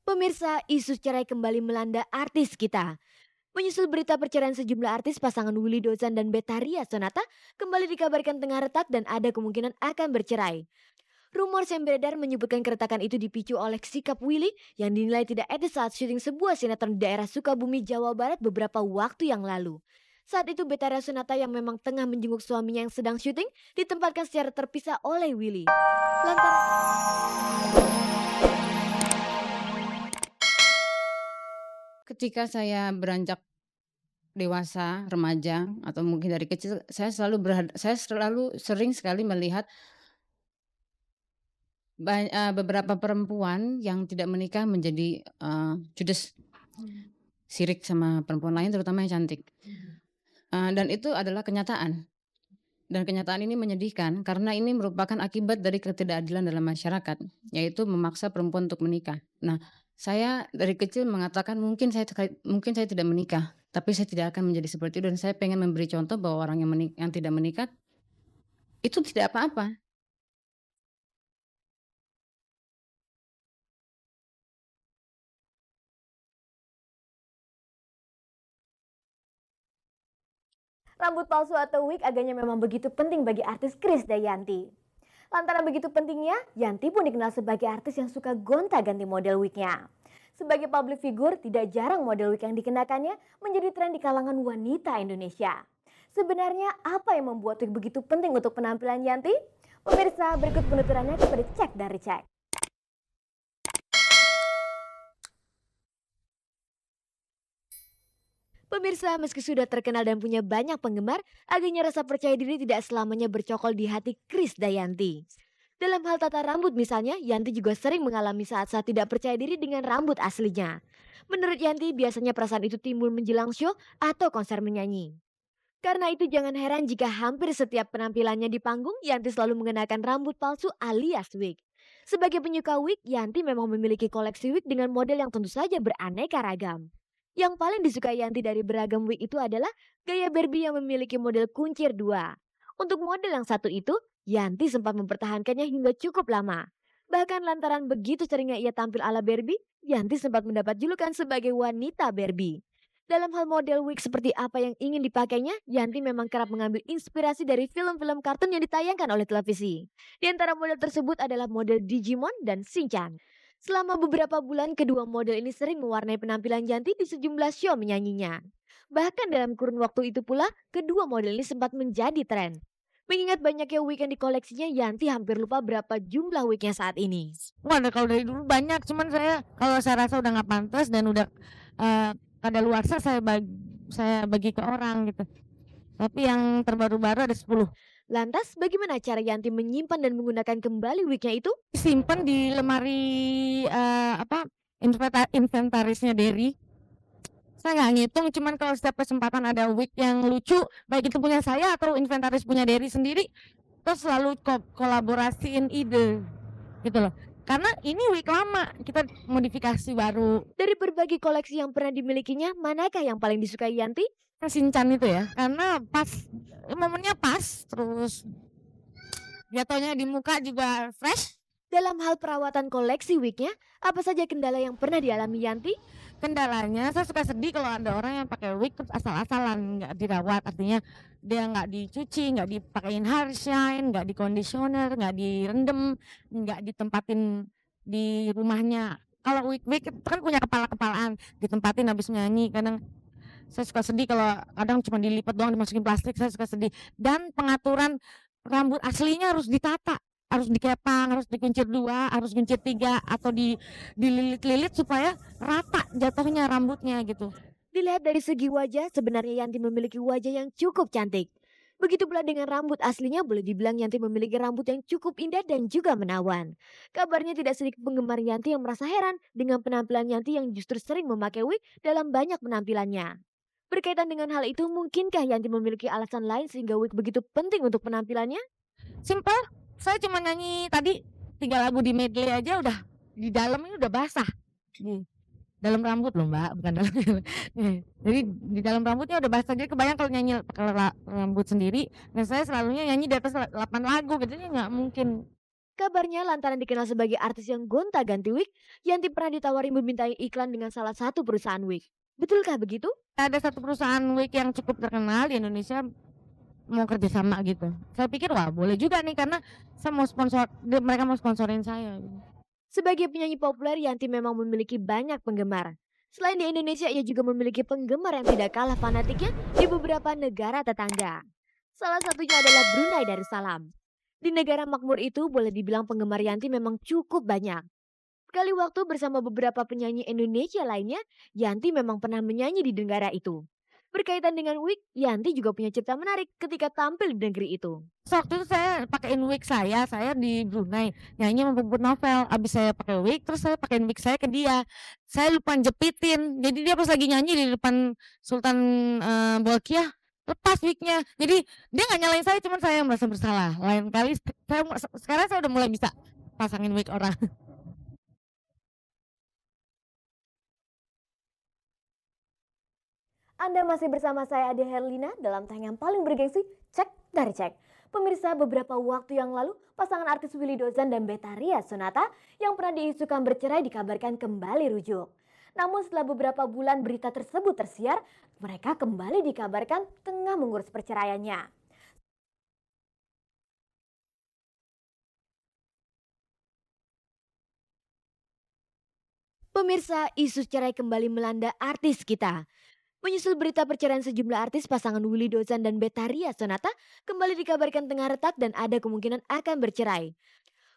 Pemirsa, isu cerai kembali melanda artis kita. Menyusul berita perceraian sejumlah artis, pasangan Willy Dozan dan Betharia Sonata kembali dikabarkan tengah retak dan ada kemungkinan akan bercerai. Rumor yang beredar menyebutkan keretakan itu dipicu oleh sikap Willy yang dinilai tidak etis saat syuting sebuah sinetron di daerah Sukabumi, Jawa Barat beberapa waktu yang lalu. Saat itu Betharia Sonata yang memang tengah menjenguk suaminya yang sedang syuting ditempatkan secara terpisah oleh Willy. Lantaran Ketika saya beranjak dewasa, remaja, atau mungkin dari kecil, saya selalu sering sekali melihat beberapa perempuan yang tidak menikah menjadi, judes, sirik sama perempuan lain terutama yang cantik. Dan itu adalah kenyataan, dan kenyataan ini menyedihkan karena ini merupakan akibat dari ketidakadilan dalam masyarakat, yaitu memaksa perempuan untuk menikah. Nah, saya dari kecil mengatakan mungkin saya tidak menikah, tapi saya tidak akan menjadi seperti itu dan saya pengen memberi contoh bahwa orang yang tidak menikah itu tidak apa-apa. rambut palsu atau wig agaknya memang begitu penting bagi artis Krisdayanti. Lantaran begitu pentingnya, Yanti pun dikenal sebagai artis yang suka gonta-ganti model wignya. Sebagai public figure, tidak jarang model wig yang dikenakannya menjadi tren di kalangan wanita Indonesia. Sebenarnya apa yang membuat wig begitu penting untuk penampilan Yanti? Pemirsa, berikut penuturannya kepada Cek dari Cek. Pemirsa, meski sudah terkenal dan punya banyak penggemar, agaknya rasa percaya diri tidak selamanya bercokol di hati Krisdayanti. Dalam hal tata rambut misalnya, Yanti juga sering mengalami saat-saat tidak percaya diri dengan rambut aslinya. Menurut Yanti, biasanya perasaan itu timbul menjelang show atau konser menyanyi. Karena itu jangan heran jika hampir setiap penampilannya di panggung, Yanti selalu mengenakan rambut palsu alias wig. Sebagai penyuka wig, Yanti memang memiliki koleksi wig dengan model yang tentu saja beraneka ragam. Yang paling disukai Yanti dari beragam wig itu adalah gaya Barbie yang memiliki model kuncir dua. Untuk model yang satu itu, Yanti sempat mempertahankannya hingga cukup lama. Bahkan lantaran begitu seringnya ia tampil ala Barbie, Yanti sempat mendapat julukan sebagai wanita Barbie. Dalam hal model wig seperti apa yang ingin dipakainya, Yanti memang kerap mengambil inspirasi dari film-film kartun yang ditayangkan oleh televisi. Di antara model tersebut adalah model Digimon dan Shinchan. Selama beberapa bulan, kedua model ini sering mewarnai penampilan Yanti di sejumlah show menyanyinya. Bahkan dalam kurun waktu itu pula, kedua model ini sempat menjadi tren. Mengingat banyaknya wig yang dikoleksinya, Yanti hampir lupa berapa jumlah wignya saat ini. Wah, kalau dari dulu banyak, cuman kalau saya rasa udah nggak pantas dan udah kadaluarsa saya bagi ke orang gitu. Tapi yang terbaru-baru ada 10. Lantas, bagaimana cara Yanti menyimpan dan menggunakan kembali wignya itu? Simpen di lemari inventarisnya Derry. Saya nggak ngitung, cuman kalau setiap kesempatan ada wig yang lucu, baik itu punya saya atau inventaris punya Derry sendiri, terus selalu kolaborasiin ide gitu loh. Karena ini wig lama, kita modifikasi baru. Dari berbagai koleksi yang pernah dimilikinya, manakah yang paling disukai Yanti? Shinchan itu ya, karena pas, momennya pas, terus jatuhnya di muka juga fresh. Dalam hal perawatan koleksi wignya, apa saja kendala yang pernah dialami Yanti? Kendalanya saya suka sedih kalau ada orang yang pakai wig terus asal-asalan, nggak dirawat, artinya dia nggak dicuci, nggak dipakein hair shine, nggak dikondisioner, nggak direndam, nggak ditempatin di rumahnya. Kalau wig-wig itu kan punya kepala-kepalaan, ditempatin habis nyanyi. Kadang saya suka sedih kalau kadang cuma dilipat doang dimasukin plastik, saya suka sedih. Dan pengaturan rambut aslinya harus ditata, harus dikepang, harus dikuncir 2, harus kuncir 3, atau dililit-lilit supaya rata jatuhnya rambutnya gitu. Dilihat dari segi wajah, sebenarnya Yanti memiliki wajah yang cukup cantik. Begitu pula dengan rambut aslinya, boleh dibilang Yanti memiliki rambut yang cukup indah dan juga menawan. Kabarnya tidak sedikit penggemar Yanti yang merasa heran dengan penampilan Yanti yang justru sering memakai wig dalam banyak penampilannya. Berkaitan dengan hal itu, mungkinkah Yanti memiliki alasan lain sehingga wig begitu penting untuk penampilannya? Simple, saya cuma nyanyi tadi 3 lagu di medley aja udah di dalam ini udah basah. Dalam rambut loh Mbak, bukan dalam jadi di dalam rambutnya udah basah, jadi kebayang kalau nyanyi pakai rambut sendiri, dan saya selalunya nyanyi di atas 8 lagu gitu, jadi nggak mungkin Kabarnya lantaran dikenal sebagai artis yang gonta-ganti wig, Yanti pernah ditawari memintai iklan dengan salah satu perusahaan wig. Betulkah begitu? Ada satu perusahaan wig yang cukup terkenal di Indonesia mau kerjasama gitu. Saya pikir wah boleh juga nih karena saya mau mereka mau sponsorin saya. Sebagai penyanyi populer, Yanti memang memiliki banyak penggemar. Selain di Indonesia, ia juga memiliki penggemar yang tidak kalah fanatiknya di beberapa negara tetangga. Salah satunya adalah Brunei Darussalam. Di negara makmur itu boleh dibilang penggemar Yanti memang cukup banyak. Sekali waktu bersama beberapa penyanyi Indonesia lainnya, Yanti memang pernah menyanyi di negara itu. Berkaitan dengan wig, Yanti juga punya cerita menarik ketika tampil di negeri itu. Waktu itu saya pakein wig saya di Brunei nyanyi sama Puput Novel. Abis saya pakai wig, terus saya pakein wig saya ke dia. Saya lupa jepitin, jadi dia pas lagi nyanyi di depan Sultan Bolkiah lepas wignya. Jadi dia nggak nyalain saya, cuman saya yang merasa bersalah. Lain kali sekarang saya udah mulai bisa pasangin wig orang. Anda masih bersama saya Ade Herlina dalam tayang yang paling bergengsi, Cek dari Cek. Pemirsa, beberapa waktu yang lalu, pasangan artis Willy Dozan dan Betharia Sonata yang pernah diisukan bercerai dikabarkan kembali rujuk. Namun setelah beberapa bulan berita tersebut tersiar, mereka kembali dikabarkan tengah mengurus perceraiannya. Pemirsa, isu cerai kembali melanda artis kita. Menyusul berita perceraian sejumlah artis, pasangan Willy Dozan dan Betharia Sonata kembali dikabarkan tengah retak dan ada kemungkinan akan bercerai.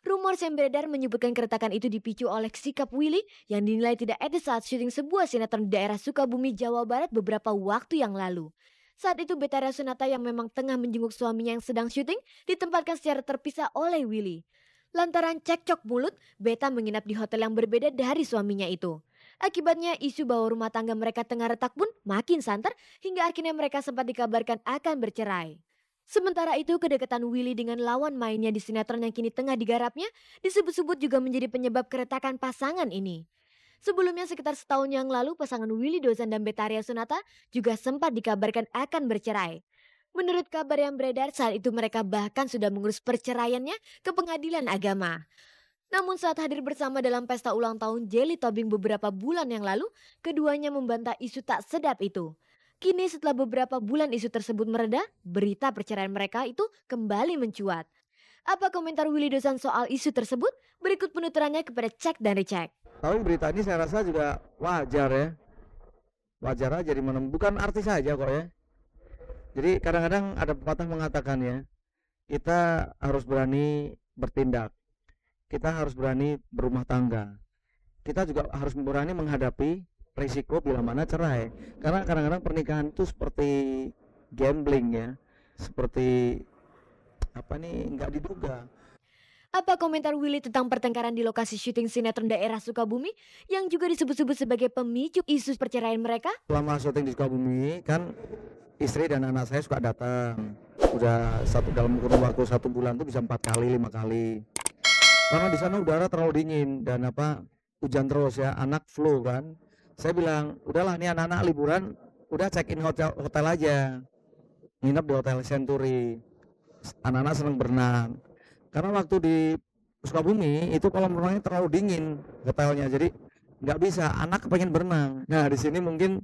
Rumor yang beredar menyebutkan keretakan itu dipicu oleh sikap Willy yang dinilai tidak etis saat syuting sebuah sinetron di daerah Sukabumi, Jawa Barat beberapa waktu yang lalu. Saat itu Betharia Sonata yang memang tengah menjenguk suaminya yang sedang syuting ditempatkan secara terpisah oleh Willy. Lantaran cekcok mulut, Beta menginap di hotel yang berbeda dari suaminya itu. Akibatnya isu bahwa rumah tangga mereka tengah retak pun makin santer hingga akhirnya mereka sempat dikabarkan akan bercerai. Sementara itu kedekatan Willy dengan lawan mainnya di sinetron yang kini tengah digarapnya disebut-sebut juga menjadi penyebab keretakan pasangan ini. Sebelumnya sekitar setahun yang lalu pasangan Willy Dozan dan Betharia Sonata juga sempat dikabarkan akan bercerai. Menurut kabar yang beredar saat itu mereka bahkan sudah mengurus perceraiannya ke pengadilan agama. Namun saat hadir bersama dalam pesta ulang tahun Jelly Tobing beberapa bulan yang lalu, keduanya membantah isu tak sedap itu. Kini setelah beberapa bulan isu tersebut mereda, berita perceraian mereka itu kembali mencuat. Apa komentar Willy Dozan soal isu tersebut? Berikut penuturannya kepada Cek dan Recheck. Tapi berita ini saya rasa juga wajar ya. Wajar aja bukan artis saja kok ya. Jadi kadang-kadang ada pepatah mengatakan ya, kita harus berani bertindak. Kita harus berani berumah tangga. Kita juga harus berani menghadapi risiko bila mana cerai, karena kadang-kadang pernikahan itu seperti gambling ya, seperti nggak diduga. Apa komentar Willy tentang pertengkaran di lokasi syuting sinetron daerah Sukabumi yang juga disebut-sebut sebagai pemicu isu perceraian mereka? Selama syuting di Sukabumi kan istri dan anak saya suka datang, udah dalam kurun waktu 1 bulan tuh bisa 4 kali 5 kali, karena di sana udara terlalu dingin dan hujan terus ya, anak flu kan. Saya bilang, udahlah nih anak-anak liburan, udah check in hotel aja. Nginep di Hotel Century. Anak-anak seneng berenang. Karena waktu di Sukabumi itu kolam renangnya terlalu dingin hotelnya, jadi nggak bisa, anak pengen berenang. Nah di sini mungkin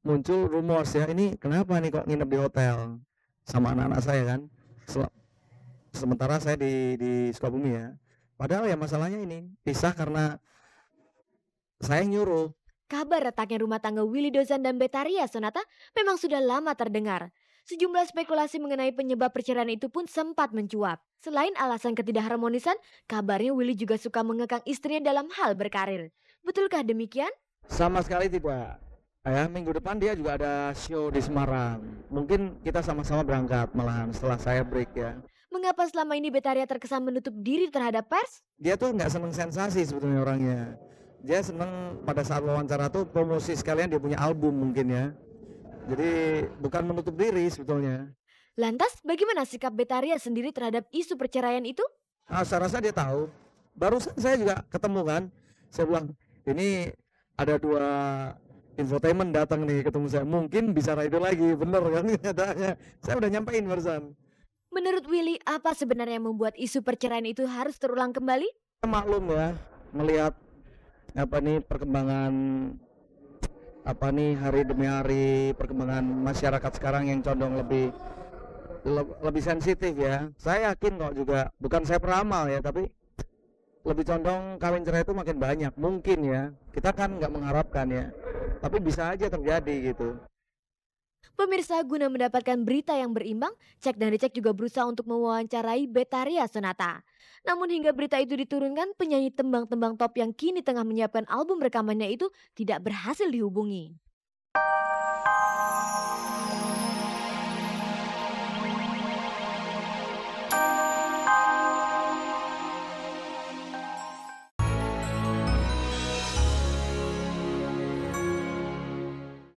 muncul rumors ya, ini kenapa nih kok nginep di hotel sama anak-anak saya kan. Sementara saya di Sukabumi ya. Padahal ya masalahnya ini pisah karena saya nyuruh. Kabar retaknya rumah tangga Willy Dozan dan Betharia Sonata memang sudah lama terdengar. Sejumlah spekulasi mengenai penyebab perceraian itu pun sempat mencuat. Selain alasan ketidakharmonisan, kabarnya Willy juga suka mengekang istrinya dalam hal berkarir. Betulkah demikian? Sama sekali tidak. Ya, minggu depan dia juga ada show di Semarang. Mungkin kita sama-sama berangkat malahan setelah saya break ya. Mengapa selama ini Betharia terkesan menutup diri terhadap pers? Dia tuh nggak seneng sensasi sebetulnya orangnya. Dia seneng pada saat wawancara tuh promosi sekalian dia punya album mungkin ya. Jadi bukan menutup diri sebetulnya. Lantas bagaimana sikap Betharia sendiri terhadap isu perceraian itu? Saya rasa dia tahu. Barusan saya juga ketemu kan. Saya bilang ini ada 2 infotainment datang nih ketemu saya. Mungkin bicara itu lagi, bener kan nyatanya. Saya udah nyampein barusan. Menurut Willy, apa sebenarnya yang membuat isu perceraian itu harus terulang kembali? Maklum ya, melihat perkembangan hari demi hari, perkembangan masyarakat sekarang yang condong lebih sensitif ya. Saya yakin kok juga, bukan saya peramal ya, tapi lebih condong kawin cerai itu makin banyak. Mungkin ya, kita kan nggak mengharapkan ya, tapi bisa aja terjadi gitu. Pemirsa, guna mendapatkan berita yang berimbang, Cek dan Dicek juga berusaha untuk mewawancarai Betharia Sonata. Namun hingga berita itu diturunkan, penyanyi tembang-tembang top yang kini tengah menyiapkan album rekamannya itu tidak berhasil dihubungi.